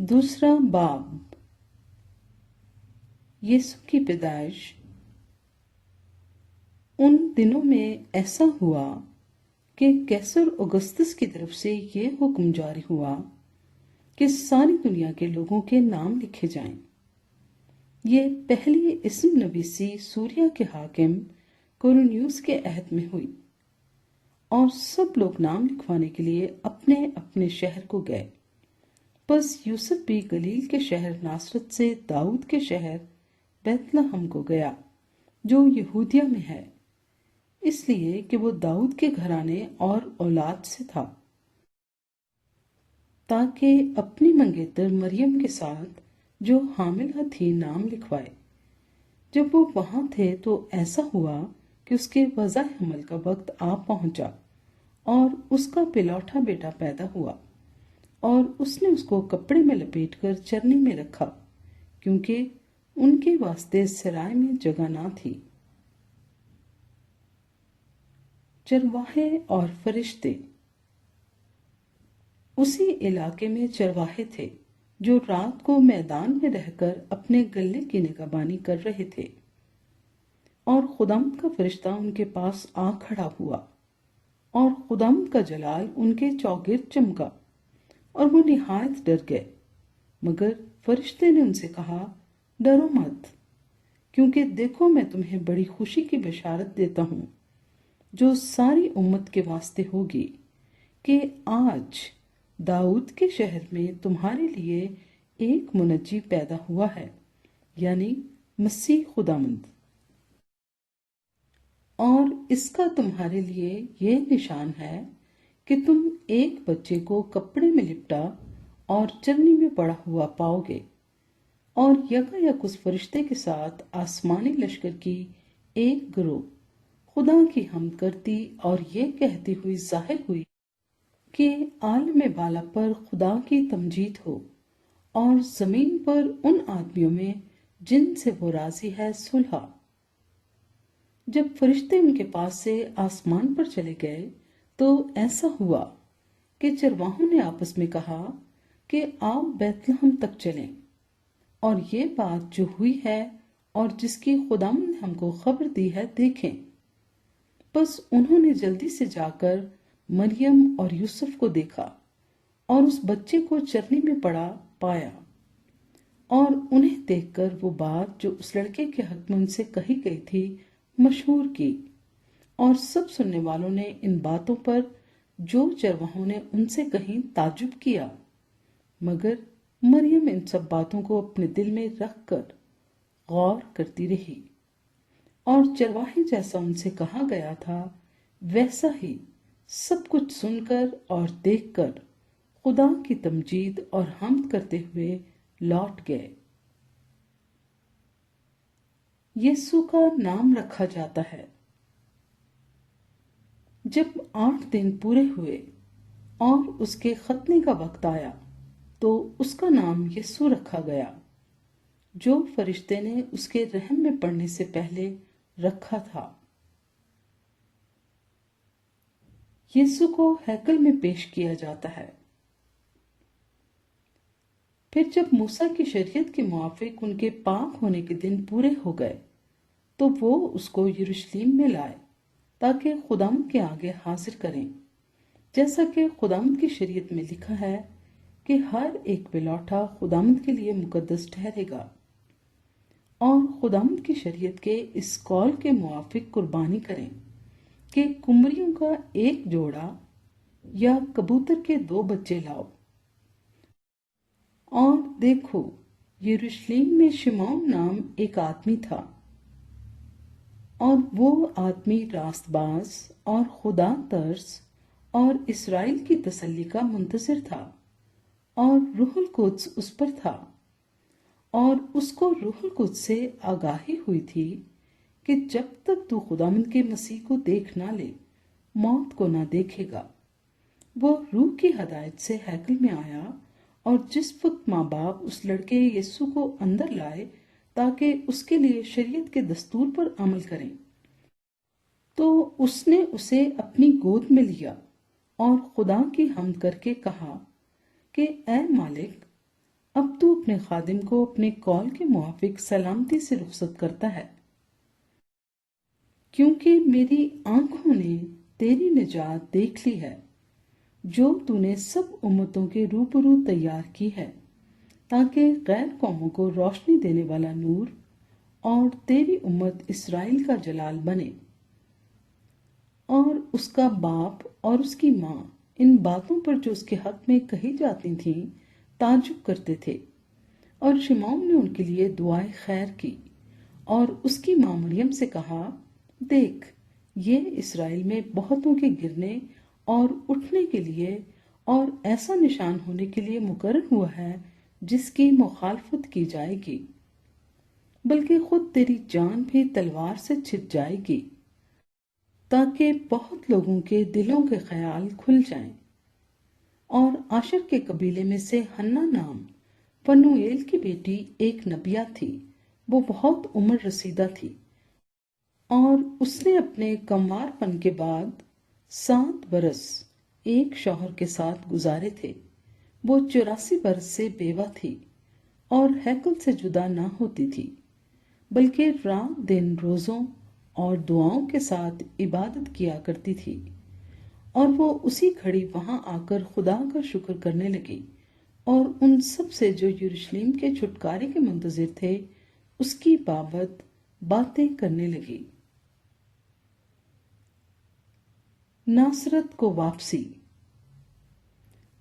دوسرا باب یسوع کی پیدائش۔ ان دنوں میں ایسا ہوا کہ قیصر اگستس کی طرف سے یہ حکم جاری ہوا کہ ساری دنیا کے لوگوں کے نام لکھے جائیں۔ یہ پہلی اسم نویسی سوریہ کے حاکم کورنیوس کے عہد میں ہوئی، اور سب لوگ نام لکھوانے کے لیے اپنے اپنے شہر کو گئے۔ بس یوسف بھی گلیل کے شہر ناصرت سے داؤد کے شہر بیت لحم کو گیا جو یہودیہ میں ہے، اس لیے کہ وہ داؤد کے گھرانے اور اولاد سے تھا، تاکہ اپنی منگیتر مریم کے ساتھ جو حاملہ تھی نام لکھوائے۔ جب وہ وہاں تھے تو ایسا ہوا کہ اس کے وضع حمل کا وقت آ پہنچا، اور اس کا پلوٹھا بیٹا پیدا ہوا، اور اس نے اس کو کپڑے میں لپیٹ کر چرنی میں رکھا، کیونکہ ان کے واسطے سرائے میں جگہ نہ تھی۔ چرواہے اور فرشتے۔ اسی علاقے میں چرواہے تھے جو رات کو میدان میں رہ کر اپنے گلے کی نگہبانی کر رہے تھے، اور خداوند کا فرشتہ ان کے پاس آ کھڑا ہوا، اور خداوند کا جلال ان کے چوگرد چمکا، اور وہ نہایت ڈر گئے۔ مگر فرشتے نے ان سے کہا، ڈرو مت، کیونکہ دیکھو میں تمہیں بڑی خوشی کی بشارت دیتا ہوں جو ساری امت کے واسطے ہوگی، کہ آج داؤد کے شہر میں تمہارے لیے ایک منجی پیدا ہوا ہے، یعنی مسیح خداوند۔ اور اس کا تمہارے لیے یہ نشان ہے کہ تم ایک بچے کو کپڑے میں لپٹا اور چرنی میں پڑا ہوا پاؤ گے۔ اور یکایک اس فرشتے کے ساتھ آسمانی لشکر کی ایک گروہ خدا کی حمد کرتی اور یہ کہتی ہوئی ظاہر ہوئی کہ عالم بالا پر خدا کی تمجید ہو، اور زمین پر ان آدمیوں میں جن سے وہ راضی ہے صلح۔ جب فرشتے ان کے پاس سے آسمان پر چلے گئے تو ایسا ہوا کہ چرواہوں نے آپس میں کہا کہ آپ بیت لحم تک چلیں، اور یہ بات جو ہوئی ہے اور جس کی خداوند نے ہم کو خبر دی ہے دیکھیں۔ بس انہوں نے جلدی سے جا کر مریم اور یوسف کو دیکھا، اور اس بچے کو چرنی میں پڑا پایا، اور انہیں دیکھ کر وہ بات جو اس لڑکے کے حق میں ان سے کہی گئی تھی مشہور کی، اور سب سننے والوں نے ان باتوں پر جو چرواہوں نے ان سے کہیں تعجب کیا۔ مگر مریم ان سب باتوں کو اپنے دل میں رکھ کر غور کرتی رہی، اور چرواہے جیسا ان سے کہا گیا تھا ویسا ہی سب کچھ سن کر اور دیکھ کر خدا کی تمجید اور حمد کرتے ہوئے لوٹ گئے۔ یسوع کا نام رکھا جاتا ہے۔ جب 8 دن پورے ہوئے اور اس کے ختنے کا وقت آیا تو اس کا نام یسوع رکھا گیا، جو فرشتے نے اس کے رحم میں پڑنے سے پہلے رکھا تھا۔ یسوع کو ہیکل میں پیش کیا جاتا ہے۔ پھر جب موسیٰ کی شریعت کے موافق ان کے پاک ہونے کے دن پورے ہو گئے تو وہ اس کو یروشلم میں لائے تاکہ خداوند کے آگے حاضر کریں، جیسا کہ خداوند کی شریعت میں لکھا ہے کہ ہر ایک بلوٹا خداوند کے لیے مقدس ٹھہرے گا، اور خداوند کی شریعت کے اس قول کے موافق قربانی کریں کہ کمریوں کا ایک جوڑا یا کبوتر کے 2 بچے لاؤ۔ اور دیکھو، یروشلم میں شمعون نام ایک آدمی تھا، اور وہ آدمی راست باز اور خدا ترس اور اسرائیل کی تسلی کا منتظر تھا، اور روح القدس اس پر تھا، اور اس کو روح القدس سے آگاہی ہوئی تھی کہ جب تک تو خداوند کے مسیح کو دیکھ نہ لے موت کو نہ دیکھے گا۔ وہ روح کی ہدایت سے ہیکل میں آیا، اور جس وقت ماں باپ اس لڑکے یسوع کو اندر لائے تاکہ اس کے لیے شریعت کے دستور پر عمل کریں، تو اس نے اسے اپنی گود میں لیا اور خدا کی حمد کر کے کہا کہ اے مالک، اب تو اپنے خادم کو اپنے کال کے موافق سلامتی سے رخصت کرتا ہے، کیونکہ میری آنکھوں نے تیری نجات دیکھ لی ہے، جو تو نے سب امتوں کے روبرو تیار کی ہے، تاکہ غیر قوموں کو روشنی دینے والا نور اور تیری امت اسرائیل کا جلال بنے۔ اور اس کا باپ اور اس کی ماں ان باتوں پر جو اس کے حق میں کہی جاتی تھیں تعجب کرتے تھے، اور شمعون نے ان کے لیے دعائے خیر کی، اور اس کی ماں مریم سے کہا، دیکھ، یہ اسرائیل میں بہتوں کے گرنے اور اٹھنے کے لیے اور ایسا نشان ہونے کے لیے مقرر ہوا ہے جس کی مخالفت کی جائے گی، بلکہ خود تیری جان بھی تلوار سے چھن جائے گی، تاکہ بہت لوگوں کے دلوں کے خیال کھل جائیں۔ اور آشر کے قبیلے میں سے ہنا نام پنویل کی بیٹی ایک نبیہ تھی، وہ بہت عمر رسیدہ تھی، اور اس نے اپنے کنوار پن کے بعد 7 برس ایک شوہر کے ساتھ گزارے تھے۔ وہ 84 برس سے بیوہ تھی اور ہیکل سے جدا نہ ہوتی تھی، بلکہ رات دن روزوں اور دعاؤں کے ساتھ عبادت کیا کرتی تھی۔ اور وہ اسی گھڑی وہاں آ کر خدا کا شکر کرنے لگی، اور ان سب سے جو یروشلم کے چھٹکارے کے منتظر تھے اس کی بابت باتیں کرنے لگی۔ ناصرت کو واپسی۔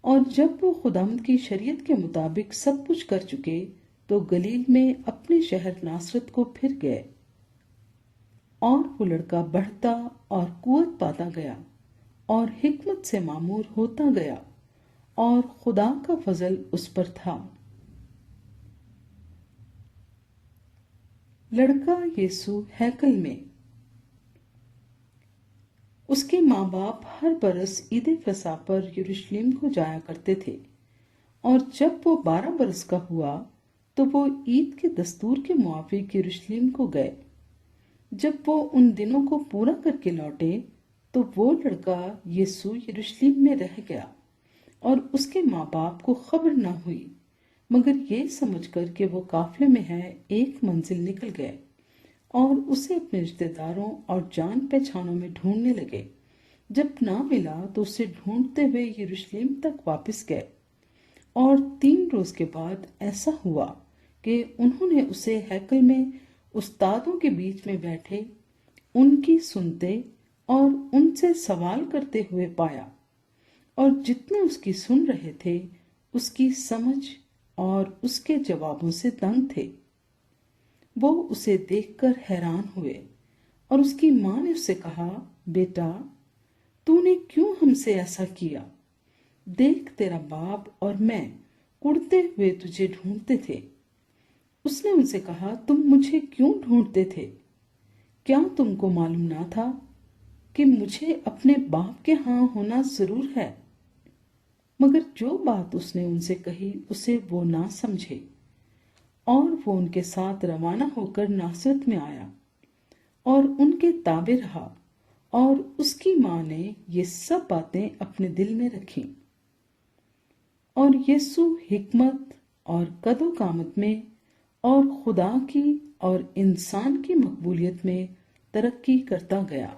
اور جب وہ خداوند کی شریعت کے مطابق سب کچھ کر چکے تو گلیل میں اپنے شہر ناصرت کو پھر گئے، اور وہ لڑکا بڑھتا اور قوت پاتا گیا اور حکمت سے معمور ہوتا گیا، اور خدا کا فضل اس پر تھا۔ لڑکا یسوع ہیکل میں۔ اس کے ماں باپ ہر برس عید فصح پر یروشلم کو جایا کرتے تھے، اور جب وہ 12 برس کا ہوا تو وہ عید کے دستور کے موافق یروشلم کو گئے۔ جب وہ ان دنوں کو پورا کر کے لوٹے تو وہ لڑکا یسوع یروشلم میں رہ گیا، اور اس کے ماں باپ کو خبر نہ ہوئی، مگر یہ سمجھ کر کہ وہ قافلے میں ہے ایک منزل نکل گئے، اور اسے اپنے رشتہ داروں اور جان پہچانوں میں ڈھونڈنے لگے۔ جب نہ ملا تو اسے ڈھونڈتے ہوئے یروشلم تک واپس گئے، اور 3 روز کے بعد ایسا ہوا کہ انہوں نے اسے ہیکل میں استادوں کے بیچ میں بیٹھے ان کی سنتے اور ان سے سوال کرتے ہوئے پایا، اور جتنے اس کی سن رہے تھے اس کی سمجھ اور اس کے جوابوں سے دنگ تھے۔ وہ اسے دیکھ کر حیران ہوئے، اور اس کی ماں نے اس سے کہا، بیٹا، تو نے کیوں ہم سے ایسا کیا؟ دیکھ، تیرا باپ اور میں اڑتے ہوئے تجھے ڈھونڈتے تھے۔ اس نے ان سے کہا، تم مجھے کیوں ڈھونڈتے تھے؟ کیا تم کو معلوم نہ تھا کہ مجھے اپنے باپ کے ہاں ہونا ضرور ہے؟ مگر جو بات اس نے ان سے کہی اسے وہ نہ سمجھے، اور وہ ان کے ساتھ روانہ ہو کر ناصرت میں آیا اور ان کے تابع رہا، اور اس کی ماں نے یہ سب باتیں اپنے دل میں رکھیں۔ اور یسوع حکمت اور قد و قامت میں اور خدا کی اور انسان کی مقبولیت میں ترقی کرتا گیا۔